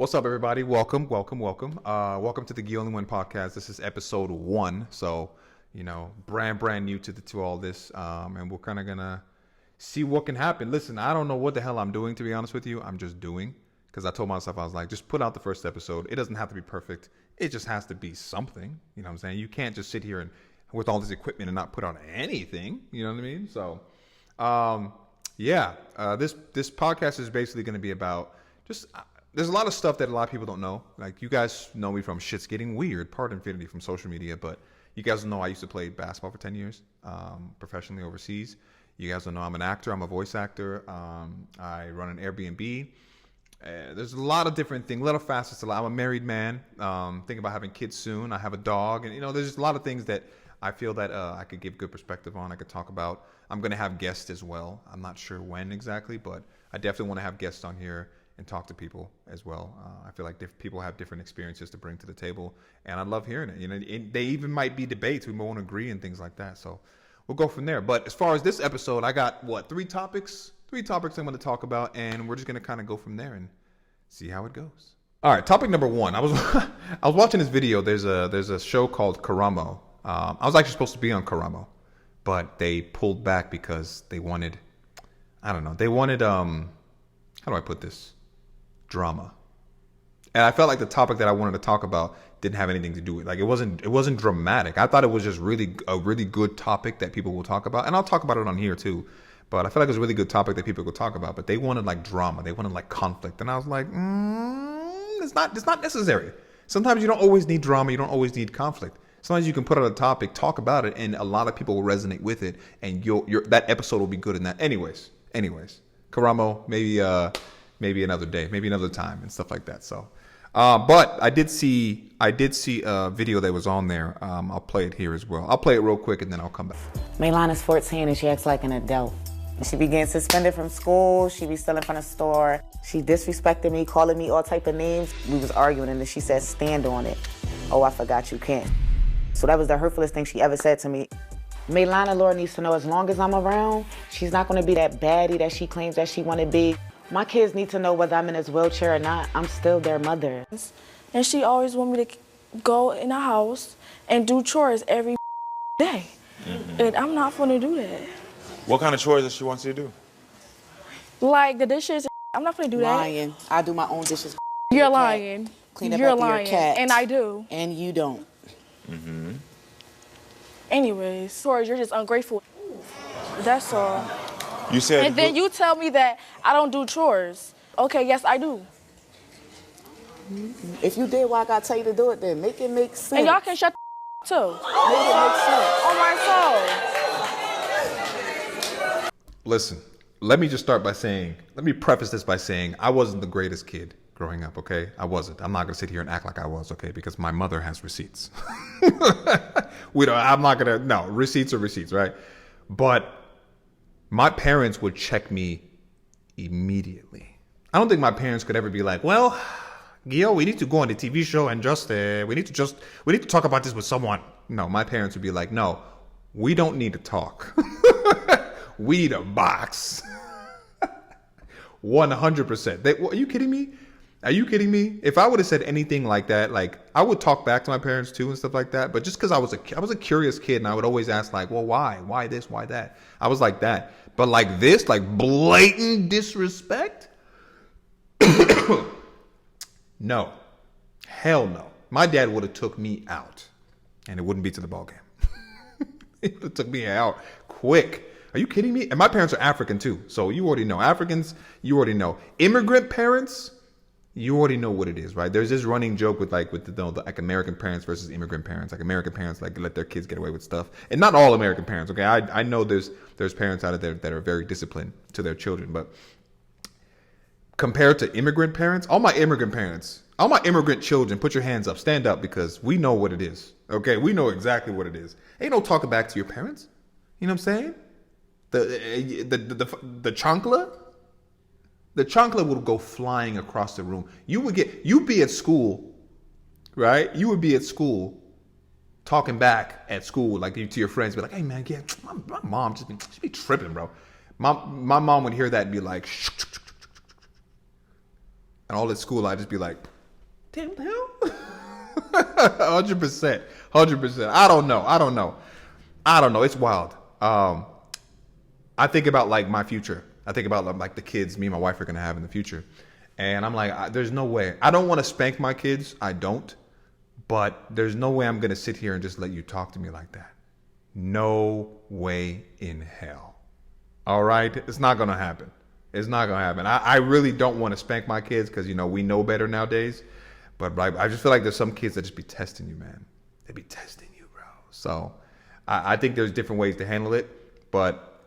What's up, everybody? Welcome to the Giyohnly1 podcast. This is episode 1, so brand new to all this, and we're kind of gonna see what can happen. Listen, I don't know what the hell I'm doing, to be honest with you. I'm just doing because I told myself, I was like, just put out the first episode. It doesn't have to be perfect. It just has to be something. You know what I'm saying? You can't just sit here and with all this equipment and not put out anything. You know what I mean? So, this podcast is basically going to be about just. There's a lot of stuff that a lot of people don't know. Like, you guys know me from Shit's Getting Weird, part infinity from social media, but you guys know I used to play basketball for 10 years, professionally overseas. You guys know I'm an actor. I'm a voice actor. I run an Airbnb. There's a lot of different things, a lot of facets. I'm a married man, thinking about having kids soon. I have a dog, and there's just a lot of things that I feel that I could give good perspective on. I could talk about. I'm going to have guests as well. I'm not sure when exactly, but I definitely want to have guests on here and talk to people as well. I feel like people have different experiences to bring to the table, and I love hearing it. They even might be debates. We won't agree and things like that. So we'll go from there. But as far as this episode, I got three topics I'm going to talk about, and we're just going to kind of go from there and see how it goes. All right, topic number 1. I was watching this video. There's a show called Karamo. I was actually supposed to be on Karamo, but they pulled back because they wanted, how do I put this? Drama. And I felt like the topic that I wanted to talk about didn't have anything to do with, like, it wasn't dramatic. I thought it was just a really good topic that people will talk about, and I'll talk about it on here too. But I feel like it was a really good topic that people could talk about. But they wanted like drama, they wanted like conflict, and I was like, it's not necessary. Sometimes you don't always need drama, you don't always need conflict. Sometimes you can put out a topic, talk about it, and a lot of people will resonate with it, and that episode will be good in that. Anyways, Karamo, maybe another day, maybe another time, and stuff like that. So, but I did see a video that was on there. I'll play it here as well. I'll play it real quick and then I'll come back. Maylon is 14 and she acts like an adult. She be getting suspended from school. She be stealing from the store. She disrespected me, calling me all type of names. We was arguing and then she said, "Stand on it." "Oh, I forgot you can't." So that was the hurtfulest thing she ever said to me. Maylon, Laura needs to know, as long as I'm around, she's not going to be that baddie that she claims that she want to be. My kids need to know whether I'm in this wheelchair or not. I'm still their mother. And she always want me to go in the house and do chores every day. Mm-hmm. And I'm not going to do that. What kind of chores does she want you to do? Like the dishes. I'm not going to do that. Lying. I do my own dishes. You're lying. Clean up You're after lying. your cat. And I do. And you don't. Mm-hmm. Anyways, chores, you're just ungrateful. That's all. You said. And then you tell me that I don't do chores. Okay, yes, I do. If you did, why I gotta tell you to do it then? Make it make sense. And y'all can shut the too. Make it make sense. On my soul. Listen, let me preface this by saying I wasn't the greatest kid growing up, okay? I wasn't. I'm not going to sit here and act like I was, okay? Because my mother has receipts. Receipts are receipts, right? But my parents would check me immediately. I don't think my parents could ever be like, "Well, Gio, we need to go on the TV show and we need to talk about this with someone." No, my parents would be like, "No, we don't need to talk. We need a box." 100%. Are you kidding me? Are you kidding me? If I would have said anything like that, like, I would talk back to my parents too and stuff like that. But just because I was a curious kid, and I would always ask, like, well, why? Why this? Why that? I was like that. But like this, like blatant disrespect? No. Hell no. My dad would have took me out, and it wouldn't be to the ball game. He would have took me out quick. Are you kidding me? And my parents are African too. So you already know. Africans, you already know. Immigrant parents, you already know what it is, right? There's this running joke with American parents versus immigrant parents. Like, American parents like let their kids get away with stuff, and not all American parents. Okay, I know there's parents out there that are very disciplined to their children, but compared to immigrant parents, all my immigrant children, put your hands up, stand up, because we know what it is. Okay, we know exactly what it is. Ain't no talking back to your parents. You know what I'm saying? The chancla. The chancla would go flying across the room. You'd be at school, right? You would be at school talking back at school, like, to your friends, be like, "Hey man, yeah, my mom just be tripping, bro." My mom would hear that and be like, and all at school I'd just be like, Damn the hell. 100%. 100%. I don't know. It's wild. I think about like my future. I think about like the kids me and my wife are going to have in the future. And I'm like, there's no way. I don't want to spank my kids. I don't. But there's no way I'm going to sit here and just let you talk to me like that. No way in hell. All right? It's not going to happen. It's not going to happen. I really don't want to spank my kids because, you know, we know better nowadays. But I just feel like there's some kids that just be testing you, man. They be testing you, bro. So I think there's different ways to handle it. But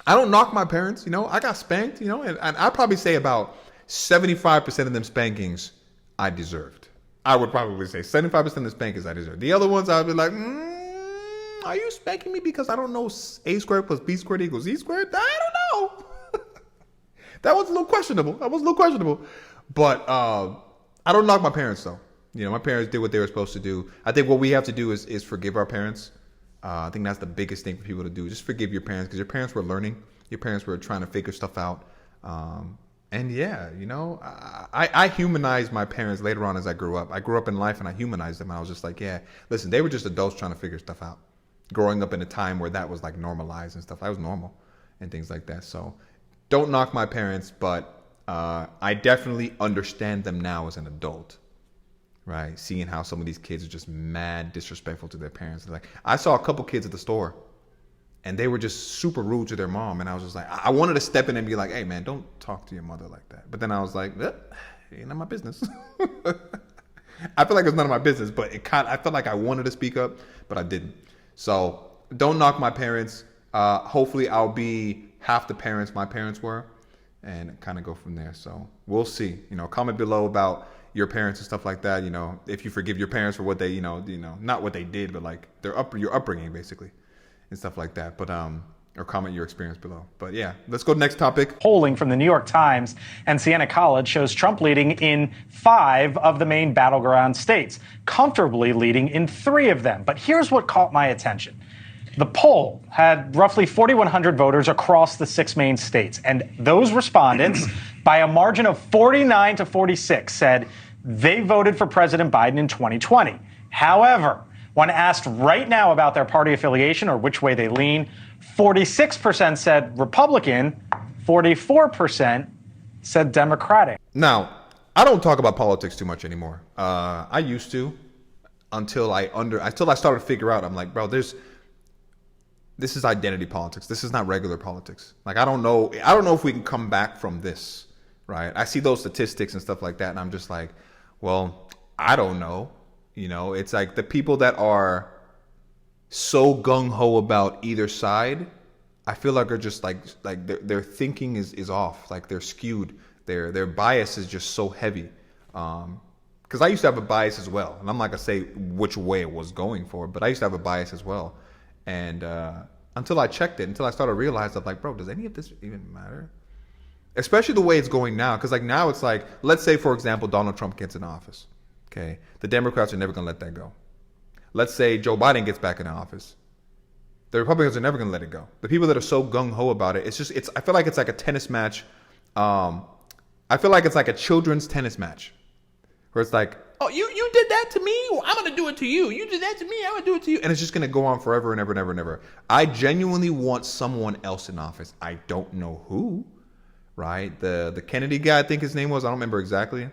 I don't knock my parents. You know, I got spanked, you know, and I'd probably say about 75% of them spankings I deserved. I would probably say 75% of the spankings I deserved. The other ones I'd be like, are you spanking me because I don't know A squared plus B squared equals Z squared? I don't know. That was a little questionable. But I don't knock my parents, though. You know, my parents did what they were supposed to do. I think what we have to do is forgive our parents. I think that's the biggest thing for people to do. Just forgive your parents because your parents were learning. Your parents were trying to figure stuff out. And yeah, you know, I humanized my parents later on as I grew up. I grew up in life and I humanized them. And I was just like, yeah, listen, they were just adults trying to figure stuff out. Growing up in a time where that was like normalized and stuff. I was normal and things like that. So don't knock my parents, but I definitely understand them now as an adult. Right, seeing how some of these kids are just mad disrespectful to their parents. Like, I saw a couple kids at the store, and they were just super rude to their mom. And I was just like, I wanted to step in and be like, "Hey, man, don't talk to your mother like that." But then I was like, "Ain't none of my business." I feel like it's none of my business, but I felt like I wanted to speak up, but I didn't. So don't knock my parents. Hopefully, I'll be half the parents my parents were, and kind of go from there. So we'll see. You know, comment below about your parents and stuff like that, you know, if you forgive your parents for what they, you know, not what they did, but like your upbringing basically and stuff like that. But or comment your experience below. But yeah, let's go to the next topic. Polling from the New York Times and Siena College shows Trump leading in 5 of the main battleground states, comfortably leading in 3 of them. But here's what caught my attention. The poll had roughly 4,100 voters across the 6 main states, and those respondents, by a margin of 49 to 46, said they voted for President Biden in 2020. However, when asked right now about their party affiliation or which way they lean, 46% said Republican, 44% said Democratic. Now, I don't talk about politics too much anymore. I used to until I started to figure out, I'm like, bro, this is identity politics. This is not regular politics. Like, I don't know if we can come back from this, right? I see those statistics and stuff like that, and I'm just like, well, I don't know. You know, it's like the people that are so gung-ho about either side, I feel like are just like their thinking is off. Like, they're skewed. Their bias is just so heavy. Because I used to have a bias as well. And I'm not going to say which way it was going for, but I used to have a bias as well. And until I checked it, until I started to realize, I'm like, bro, does any of this even matter? Especially the way it's going now. Because like now it's like, let's say, for example, Donald Trump gets in office. Okay. The Democrats are never going to let that go. Let's say Joe Biden gets back in office. The Republicans are never going to let it go. The people that are so gung-ho about it, I feel like it's like a tennis match. I feel like it's like a children's tennis match. Where it's like, oh, you did that to me? Well, I'm going to do it to you. You did that to me? I'm going to do it to you. And it's just going to go on forever and ever and ever and ever. I genuinely want someone else in office. I don't know who, right? The Kennedy guy, I think his name was. I don't remember exactly.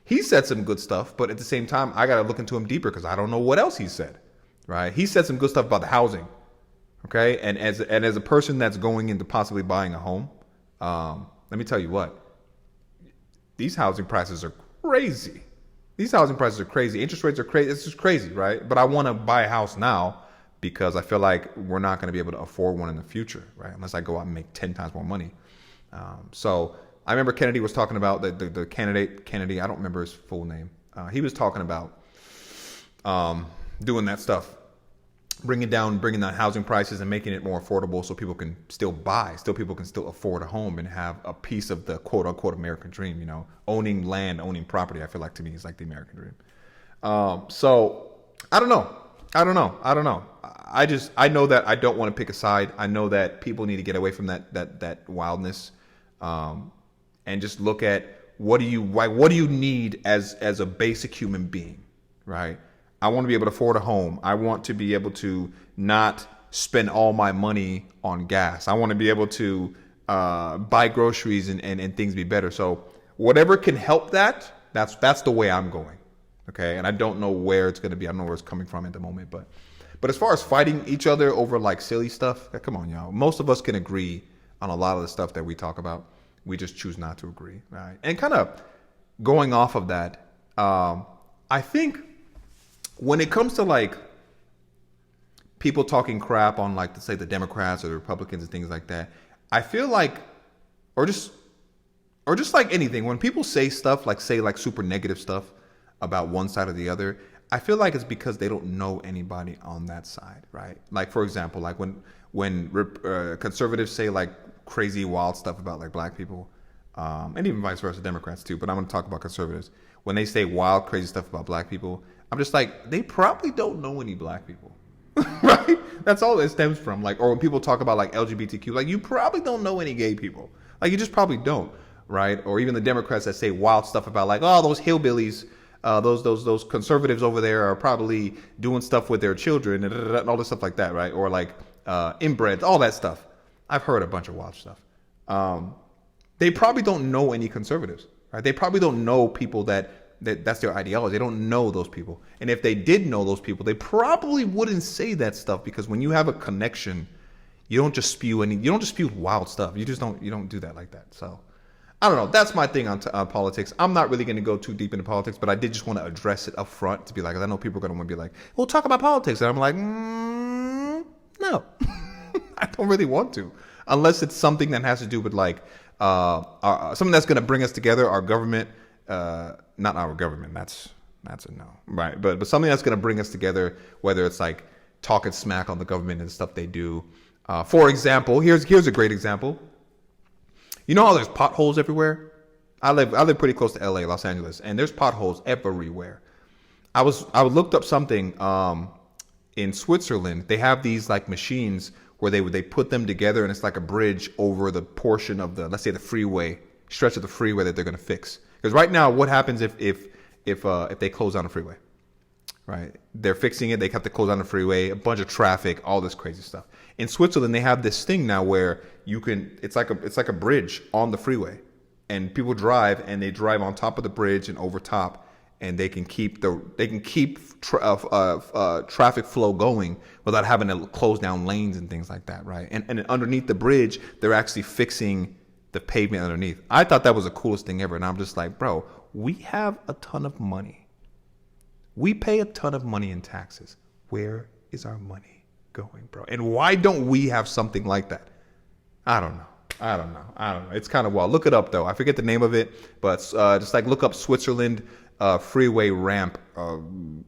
He said some good stuff, but at the same time, I got to look into him deeper because I don't know what else he said, right? He said some good stuff about the housing, okay? And as a person that's going into possibly buying a home, let me tell you what. These housing prices are crazy. Interest rates are crazy. It's just crazy, right? But I want to buy a house now because I feel like we're not going to be able to afford one in the future, right? Unless I go out and make 10 times more money. So I remember Kennedy was talking about the candidate, Kennedy, I don't remember his full name. He was talking about doing that stuff, bringing down housing prices and making it more affordable so people can still buy, people can still afford a home and have a piece of the quote unquote American dream, you know, owning land, owning property. I feel like to me is like the American dream. So I don't know. I know that I don't want to pick a side. I know that people need to get away from that wildness, and just look at what do you need as a basic human being, right? I want to be able to afford a home. I want to be able to not spend all my money on gas. I want to be able to buy groceries and things be better. So whatever can help that's the way I'm going. Okay. And I don't know where it's going to be. I don't know where it's coming from at the moment, but as far as fighting each other over like silly stuff, come on, y'all. Most of us can agree on a lot of the stuff that we talk about. We just choose not to agree. Right. And kind of going off of that, I think when it comes to like people talking crap on like, let's say the Democrats or the Republicans and things like that, I feel like, or just like anything, when people say stuff like super negative stuff about one side or the other, I feel like it's because they don't know anybody on that side, right? Like, for example, like when conservatives say like crazy, wild stuff about like black people, and even vice versa, Democrats too, but I'm going to talk about conservatives. When they say wild, crazy stuff about black people, I'm just like, they probably don't know any black people. Right? That's all it stems from. Like, or when people talk about like LGBTQ, like you probably don't know any gay people. Like you just probably don't, right? Or even the Democrats that say wild stuff about like, oh, those hillbillies, those conservatives over there are probably doing stuff with their children and all this stuff like that, right? Or like inbred, all that stuff. I've heard a bunch of wild stuff. They probably don't know any conservatives, right? They probably don't know people that's their ideology. They don't know those people. And if they did know those people, they probably wouldn't say that stuff, because when you have a connection, you don't just spew wild stuff. You don't do that like that. So I don't know. That's my thing on politics. I'm not really going to go too deep into politics, but I did just want to address it up front to be like, 'cause I know people are going to want to be like, well, talk about politics. And I'm like, no, I don't really want to, unless it's something that has to do with like, something that's going to bring us together, our government, not our government. That's a no, right? But something that's going to bring us together, whether it's like talking smack on the government and stuff they do. For example, here's a great example. You know how there's potholes everywhere? I live pretty close to LA, Los Angeles, and there's potholes everywhere. I looked up something in Switzerland. They have these like machines where they put them together, and it's like a bridge over the portion of the, let's say, the freeway, stretch of the freeway that they're going to fix. Because right now, what happens if they close down the freeway? Right, they're fixing it. They have to close down the freeway, a bunch of traffic, all this crazy stuff. In Switzerland, they have this thing now where it's like a bridge on the freeway, and people drive on top of the bridge and over top, and they can keep traffic flow going without having to close down lanes and things like that, right? And underneath the bridge, they're actually fixing the pavement underneath. I thought that was the coolest thing ever, and I'm just like, bro, we have a ton of money. We pay a ton of money in taxes. Where is our money going, bro? And why don't we have something like that? I don't know. It's kind of wild. Look it up, though. I forget the name of it, but just like look up Switzerland freeway ramp,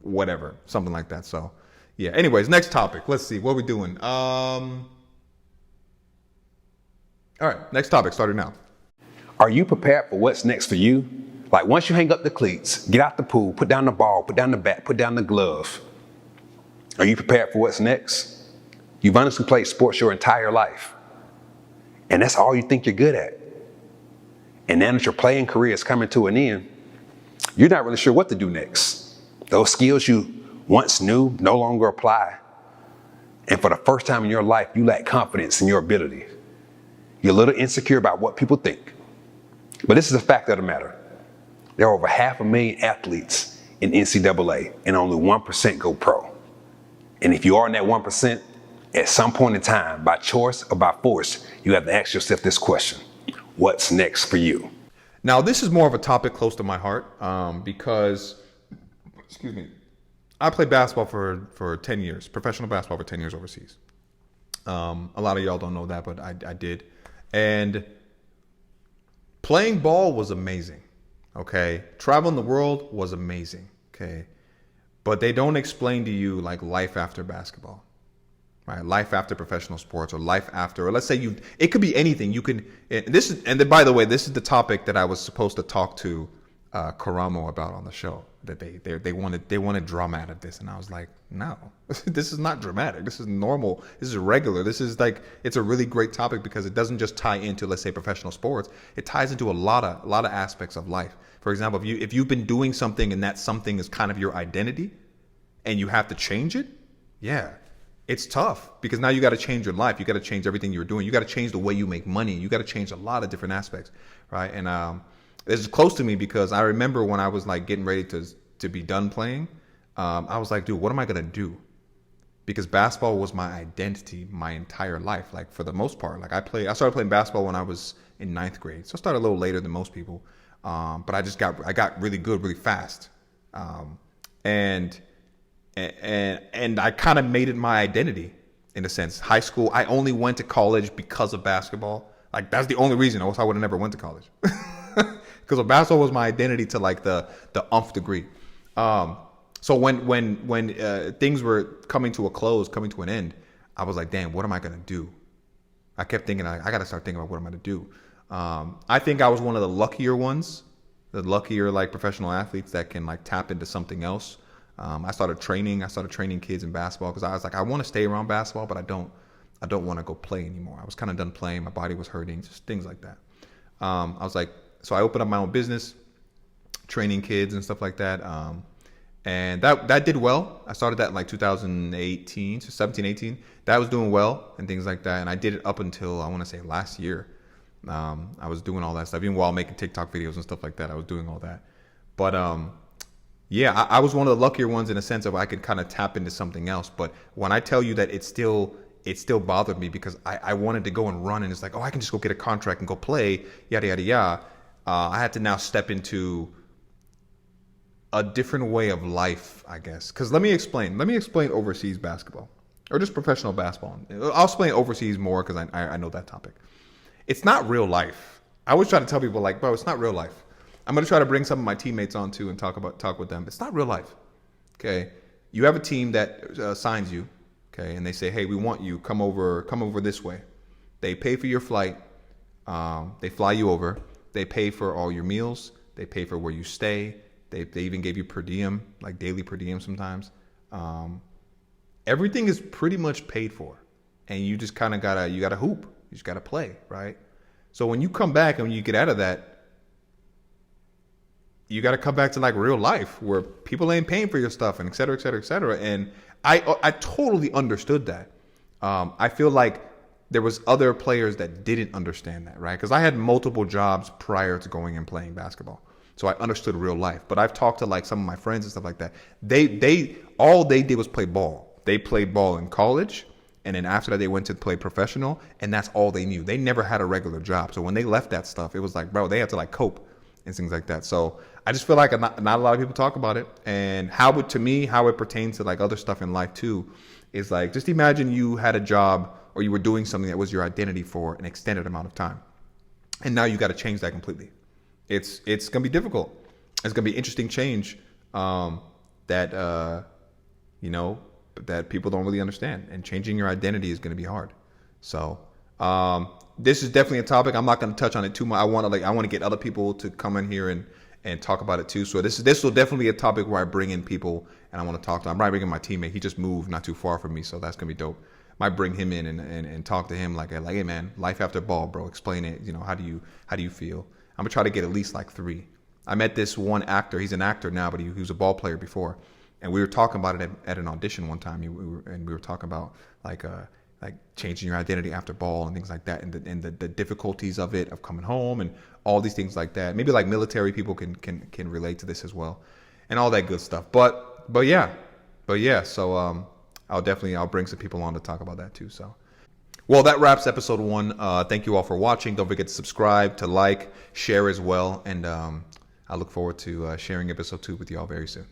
whatever, something like that. So, yeah. Anyways, next topic. Let's see. What are we doing? All right. Next topic. Starting now. Are you prepared for what's next for you? Like once you hang up the cleats, get out the pool, put down the ball, put down the bat, put down the glove. Are you prepared for what's next? You've honestly played sports your entire life, and that's all you think you're good at. And now that your playing career is coming to an end, you're not really sure what to do next. Those skills you once knew no longer apply. And for the first time in your life, you lack confidence in your ability. You're a little insecure about what people think. But this is a fact of the matter. There are over 500,000 athletes in NCAA, and only 1% go pro. And if you are in that 1%, at some point in time, by choice or by force, you have to ask yourself this question: what's next for you? Now, this is more of a topic close to my heart because, I played basketball for 10 years, professional basketball for 10 years overseas. A lot of y'all don't know that, but I did. And playing ball was amazing. Okay, traveling the world was amazing. Okay, but they don't explain to you like life after basketball, right? Life after professional sports, or life after, or let's say it could be anything. You can. By the way, this is the topic that I was supposed to talk to Karamo about on the show. that they wanted drama out of this, and I was like, no, this is not dramatic. This is normal. This is regular. This is like, it's a really great topic because it doesn't just tie into, let's say, professional sports. It ties into a lot of aspects of life. For example, if you've been doing something and that something is kind of your identity, and you have to change it, yeah, it's tough because now you got to change your life. You got to change everything you're doing. You got to change the way you make money. You got to change a lot of different aspects, right? And this is close to me because I remember when I was like getting ready to be done playing, I was like, dude, what am I gonna do? Because basketball was my identity my entire life. Like for the most part, like I started playing basketball when I was in 9th grade, so I started a little later than most people. But I got really good really fast, and I kind of made it my identity in a sense. High school, I only went to college because of basketball. Like that's the only reason. Else I would have never went to college. Because basketball was my identity to like the nth degree. So when things were coming to a close, coming to an end, I was like, damn, what am I gonna do? I kept thinking, I got to start thinking about what I'm gonna do. I think I was one of the luckier ones, the luckier like professional athletes that can like tap into something else. I started training kids in basketball because I was like, I want to stay around basketball, but I don't want to go play anymore. I was kind of done playing. My body was hurting, just things like that. I was like, so I opened up my own business, training kids and stuff like that. And that did well. I started that in like 2018, so 17, 18. That was doing well and things like that. And I did it up until, I want to say, last year. I was doing all that stuff. Even while making TikTok videos and stuff like that, I was doing all that. But yeah, I was one of the luckier ones in a sense of I could kind of tap into something else. But when I tell you that it still bothered me because I wanted to go and run, and it's like, oh, I can just go get a contract and go play, yada, yada, yada. I had to now step into a different way of life, I guess. Because let me explain overseas basketball or just professional basketball. I'll explain overseas more because I know that topic. It's not real life. I always try to tell people like, bro, it's not real life. I'm going to try to bring some of my teammates on too and talk with them. It's not real life. Okay. You have a team that signs you. Okay. And they say, hey, we want you. Come over this way. They pay for your flight. They fly you over. They pay for all your meals. They pay for where you stay. They even gave you per diem, like daily per diem sometimes. Everything is pretty much paid for, and you just kind of gotta hoop. You just gotta play, right? So when you come back and when you get out of that, you gotta come back to like real life where people ain't paying for your stuff and et cetera, et cetera, et cetera. And I totally understood that. I feel like there was other players that didn't understand that, right? Because I had multiple jobs prior to going and playing basketball. So I understood real life. But I've talked to like some of my friends and stuff like that. All they did was play ball. They played ball in college, and then after that they went to play professional, and that's all they knew. They never had a regular job. So when they left that stuff, it was like, bro, they had to like cope and things like that. So I just feel like not a lot of people talk about it. And how it pertains to like other stuff in life too, is like, just imagine you had a job or you were doing something that was your identity for an extended amount of time. And now you got to change that completely. It's going to be difficult. It's going to be interesting change that people don't really understand. And changing your identity is going to be hard. So this is definitely a topic. I'm not going to touch on it too much. I want to get other people to come in here and talk about it too. So this will definitely be a topic where I bring in people and I want to talk to them. I'm probably bringing my teammate. He just moved not too far from me, so that's going to be dope. Might bring him in and talk to him like, hey man, life after ball, bro. Explain it. How do you feel? I'm gonna try to get at least like 3. I met this one actor. He's an actor now, but he was a ball player before, and we were talking about it at an audition one time. We were talking about like changing your identity after ball and things like that, and the difficulties of it, of coming home and all these things like that. Maybe like military people can relate to this as well, and all that good stuff. But yeah. So I'll bring some people on to talk about that too. So, well, that wraps episode 1. Thank you all for watching. Don't forget to subscribe, to like, share as well. And I look forward to sharing episode 2 with you all very soon.